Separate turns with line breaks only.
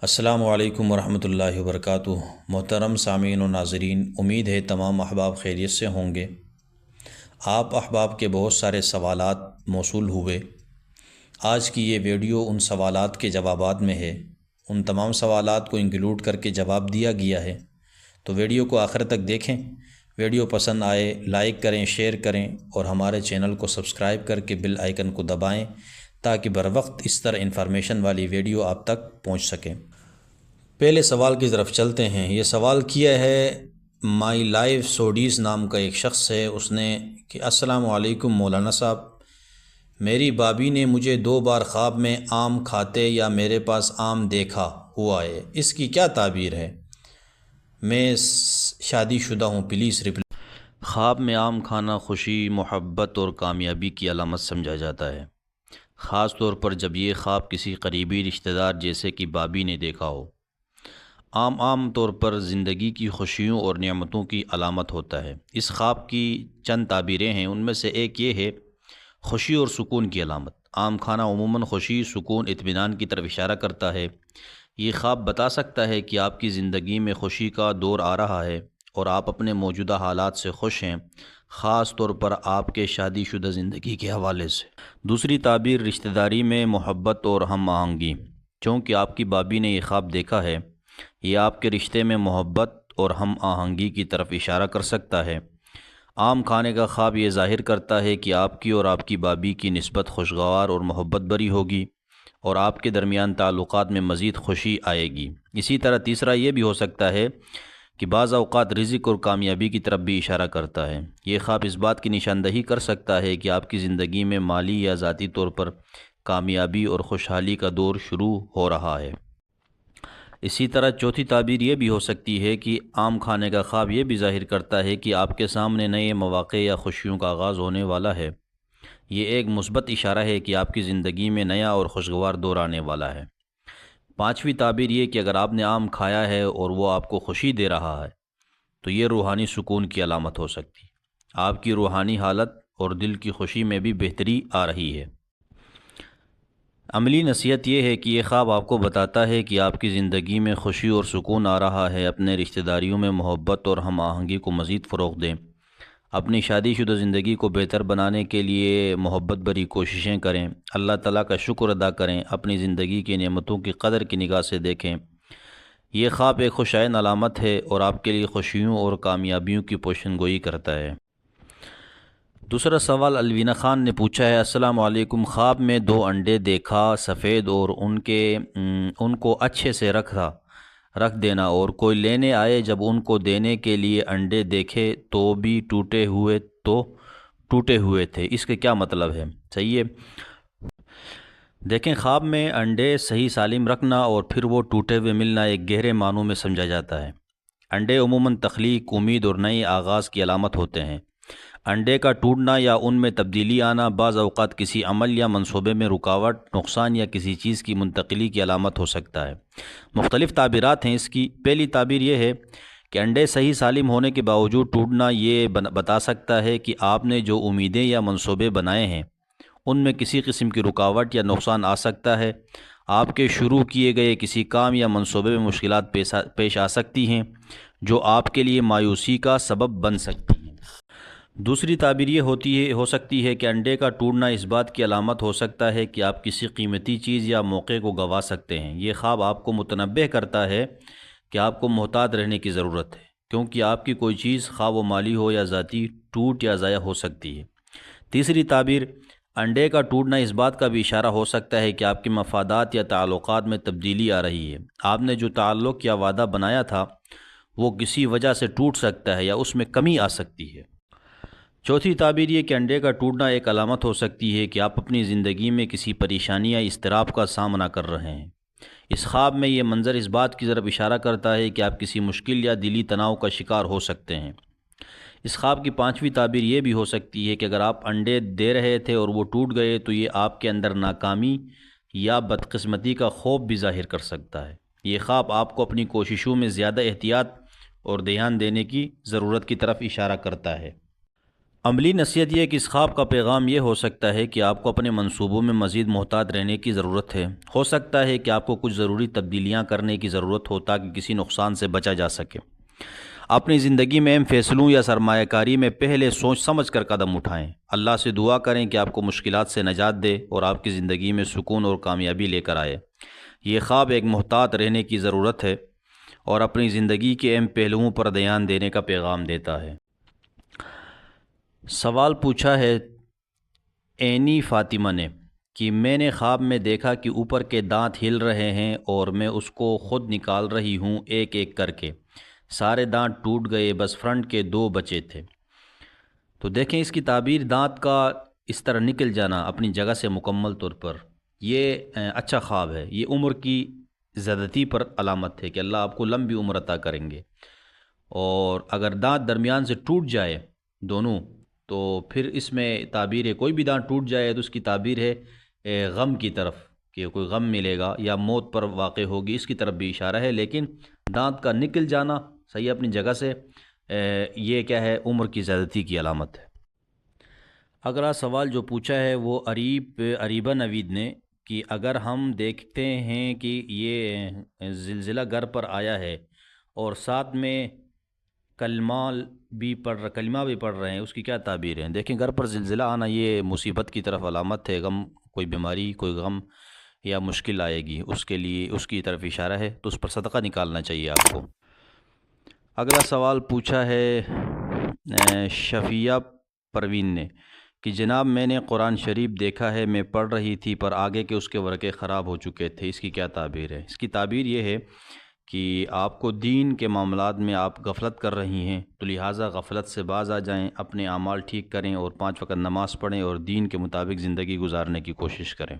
السلام علیکم ورحمۃ اللہ وبرکاتہ۔ محترم سامعین و ناظرین، امید ہے تمام احباب خیریت سے ہوں گے۔ آپ احباب کے بہت سارے سوالات موصول ہوئے۔ آج کی یہ ویڈیو ان سوالات کے جوابات میں ہے۔ ان تمام سوالات کو انکلوڈ کر کے جواب دیا گیا ہے، تو ویڈیو کو آخر تک دیکھیں۔ ویڈیو پسند آئے لائک کریں، شیئر کریں اور ہمارے چینل کو سبسکرائب کر کے بیل آئیکن کو دبائیں تاکہ بر وقت اس طرح انفارمیشن والی ویڈیو آپ تک پہنچ سکیں۔ پہلے سوال کی طرف چلتے ہیں۔ یہ سوال کیا ہے مائی لائف سوڈیز نام کا ایک شخص ہے۔ اس نے کہ السلام علیکم مولانا صاحب، میری بابی نے مجھے 2 بار خواب میں آم کھاتے یا میرے پاس آم دیکھا ہوا ہے، اس کی کیا تعبیر ہے؟ میں شادی شدہ ہوں، پلیز رپلائی۔ خواب میں آم کھانا خوشی، محبت اور کامیابی کی علامت سمجھا جاتا ہے، خاص طور پر جب یہ خواب کسی قریبی رشتہ دار جیسے کہ بابی نے دیکھا ہو۔ آم عام طور پر زندگی کی خوشیوں اور نعمتوں کی علامت ہوتا ہے۔ اس خواب کی چند تعبیریں ہیں، ان میں سے ایک یہ ہے خوشی اور سکون کی علامت۔ آم کھانا عموماً خوشی، سکون، اطمینان کی طرف اشارہ کرتا ہے۔ یہ خواب بتا سکتا ہے کہ آپ کی زندگی میں خوشی کا دور آ رہا ہے اور آپ اپنے موجودہ حالات سے خوش ہیں، خاص طور پر آپ کے شادی شدہ زندگی کے حوالے سے۔ دوسری تعبیر رشتہ داری میں محبت اور ہم آہنگی۔ چونکہ آپ کی بابی نے یہ خواب دیکھا ہے، یہ آپ کے رشتے میں محبت اور ہم آہنگی کی طرف اشارہ کر سکتا ہے۔ آم کھانے کا خواب یہ ظاہر کرتا ہے کہ آپ کی اور آپ کی بابی کی نسبت خوشگوار اور محبت بھری ہوگی اور آپ کے درمیان تعلقات میں مزید خوشی آئے گی۔ اسی طرح تیسرا یہ بھی ہو سکتا ہے کہ بعض اوقات رزق اور کامیابی کی طرف بھی اشارہ کرتا ہے۔ یہ خواب اس بات کی نشاندہی کر سکتا ہے کہ آپ کی زندگی میں مالی یا ذاتی طور پر کامیابی اور خوشحالی کا دور شروع ہو رہا ہے۔ اسی طرح چوتھی تعبیر یہ بھی ہو سکتی ہے کہ آم کھانے کا خواب یہ بھی ظاہر کرتا ہے کہ آپ کے سامنے نئے مواقع یا خوشیوں کا آغاز ہونے والا ہے۔ یہ ایک مثبت اشارہ ہے کہ آپ کی زندگی میں نیا اور خوشگوار دور آنے والا ہے۔ پانچویں تعبیر یہ کہ اگر آپ نے آم کھایا ہے اور وہ آپ کو خوشی دے رہا ہے تو یہ روحانی سکون کی علامت ہو سکتی ہے۔ آپ کی روحانی حالت اور دل کی خوشی میں بھی بہتری آ رہی ہے۔ عملی نصیحت یہ ہے کہ یہ خواب آپ کو بتاتا ہے کہ آپ کی زندگی میں خوشی اور سکون آ رہا ہے۔ اپنے رشتہ داریوں میں محبت اور ہم آہنگی کو مزید فروغ دیں۔ اپنی شادی شدہ زندگی کو بہتر بنانے کے لیے محبت بھری کوششیں کریں۔ اللہ تعالیٰ کا شکر ادا کریں۔ اپنی زندگی کی نعمتوں کی قدر کی نگاہ سے دیکھیں۔ یہ خواب ایک خوشائن علامت ہے اور آپ کے لیے خوشیوں اور کامیابیوں کی پیشن گوئی کرتا ہے۔ دوسرا سوال الوینا خان نے پوچھا ہے، السلام علیکم، خواب میں 2 انڈے دیکھا، سفید، اور ان کو اچھے سے رکھ دینا، اور کوئی لینے آئے، جب ان کو دینے کے لیے انڈے دیکھے تو بھی ٹوٹے ہوئے تھے، اس کا کیا مطلب ہے؟ صحیح ہے۔ دیکھیں، خواب میں انڈے صحیح سالم رکھنا اور پھر وہ ٹوٹے ہوئے ملنا ایک گہرے معنوں میں سمجھا جاتا ہے۔ انڈے عموماً تخلیق، امید اور نئے آغاز کی علامت ہوتے ہیں۔ انڈے کا ٹوٹنا یا ان میں تبدیلی آنا بعض اوقات کسی عمل یا منصوبے میں رکاوٹ، نقصان یا کسی چیز کی منتقلی کی علامت ہو سکتا ہے۔ مختلف تعبیرات ہیں اس کی۔ پہلی تعبیر یہ ہے کہ انڈے صحیح سالم ہونے کے باوجود ٹوٹنا یہ بتا سکتا ہے کہ آپ نے جو امیدیں یا منصوبے بنائے ہیں ان میں کسی قسم کی رکاوٹ یا نقصان آ سکتا ہے۔ آپ کے شروع کیے گئے کسی کام یا منصوبے میں مشکلات پیش آ سکتی ہیں جو آپ کے لیے مایوسی کا سبب بن سکتی ہیں۔ دوسری تعبیر یہ ہو سکتی ہے کہ انڈے کا ٹوٹنا اس بات کی علامت ہو سکتا ہے کہ آپ کسی قیمتی چیز یا موقع کو گنوا سکتے ہیں۔ یہ خواب آپ کو متنبہ کرتا ہے کہ آپ کو محتاط رہنے کی ضرورت ہے، کیونکہ آپ کی کوئی چیز، خواہ وہ مالی ہو یا ذاتی، ٹوٹ یا ضائع ہو سکتی ہے۔ تیسری تعبیر انڈے کا ٹوٹنا اس بات کا بھی اشارہ ہو سکتا ہے کہ آپ کے مفادات یا تعلقات میں تبدیلی آ رہی ہے۔ آپ نے جو تعلق یا وعدہ بنایا تھا وہ کسی وجہ سے ٹوٹ سکتا ہے یا اس میں کمی آ سکتی ہے۔ چوتھی تعبیر یہ کہ انڈے کا ٹوٹنا ایک علامت ہو سکتی ہے کہ آپ اپنی زندگی میں کسی پریشانی یا اضطراب کا سامنا کر رہے ہیں۔ اس خواب میں یہ منظر اس بات کی طرف اشارہ کرتا ہے کہ آپ کسی مشکل یا دلی تناؤ کا شکار ہو سکتے ہیں۔ اس خواب کی پانچویں تعبیر یہ بھی ہو سکتی ہے کہ اگر آپ انڈے دے رہے تھے اور وہ ٹوٹ گئے تو یہ آپ کے اندر ناکامی یا بدقسمتی کا خوف بھی ظاہر کر سکتا ہے۔ یہ خواب آپ کو اپنی کوششوں میں زیادہ احتیاط اور دھیان دینے کی ضرورت کی طرف اشارہ کرتا ہے۔ عملی نصیحت یہ ہے کہ اس خواب کا پیغام یہ ہو سکتا ہے کہ آپ کو اپنے منصوبوں میں مزید محتاط رہنے کی ضرورت ہے۔ ہو سکتا ہے کہ آپ کو کچھ ضروری تبدیلیاں کرنے کی ضرورت ہو تاکہ کسی نقصان سے بچا جا سکے۔ اپنی زندگی میں اہم فیصلوں یا سرمایہ کاری میں پہلے سوچ سمجھ کر قدم اٹھائیں۔ اللہ سے دعا کریں کہ آپ کو مشکلات سے نجات دے اور آپ کی زندگی میں سکون اور کامیابی لے کر آئے۔ یہ خواب ایک محتاط رہنے کی ضرورت ہے اور اپنی زندگی کے اہم پہلوؤں پر دھیان دینے کا پیغام دیتا ہے۔ سوال پوچھا ہے اینی فاطمہ نے کہ میں نے خواب میں دیکھا کہ اوپر کے دانت ہل رہے ہیں اور میں اس کو خود نکال رہی ہوں ایک ایک کر کے۔ سارے دانت ٹوٹ گئے، بس فرنٹ کے 2 بچے تھے۔ تو دیکھیں اس کی تعبیر دانت کا اس طرح نکل جانا اپنی جگہ سے مکمل طور پر، یہ اچھا خواب ہے۔ یہ عمر کی زیادتی پر علامت ہے کہ اللہ آپ کو لمبی عمر عطا کریں گے، اور اگر دانت درمیان سے ٹوٹ جائے دونوں تو پھر اس میں تعبیر ہے، کوئی بھی دانت ٹوٹ جائے تو اس کی تعبیر ہے غم کی طرف، کہ کوئی غم ملے گا یا موت پر واقع ہوگی، اس کی طرف بھی اشارہ ہے۔ لیکن دانت کا نکل جانا صحیح اپنی جگہ سے، یہ کیا ہے؟ عمر کی زیادتی کی علامت ہے۔ اگلا سوال جو پوچھا ہے وہ اریبا نوید نے کہ اگر ہم دیکھتے ہیں کہ یہ زلزلہ گھر پر آیا ہے اور ساتھ میں کلمہ بھی پڑھ رہے ہیں، اس کی کیا تعبیر ہے؟ دیکھیں گھر پر زلزلہ آنا یہ مصیبت کی طرف علامت ہے، غم، کوئی بیماری، کوئی غم یا مشکل آئے گی، اس کے لیے اس کی طرف اشارہ ہے، تو اس پر صدقہ نکالنا چاہیے آپ کو۔ اگلا سوال پوچھا ہے شفیہ پروین نے کہ جناب میں نے قرآن شریف دیکھا ہے، میں پڑھ رہی تھی پر آگے کے اس کے ورقے خراب ہو چکے تھے، اس کی کیا تعبیر ہے؟ اس کی تعبیر یہ ہے کہ آپ کو دین کے معاملات میں آپ غفلت کر رہی ہیں، تو لہٰذا غفلت سے باز آ جائیں، اپنے اعمال ٹھیک کریں اور 5 وقت نماز پڑھیں اور دین کے مطابق زندگی گزارنے کی کوشش کریں۔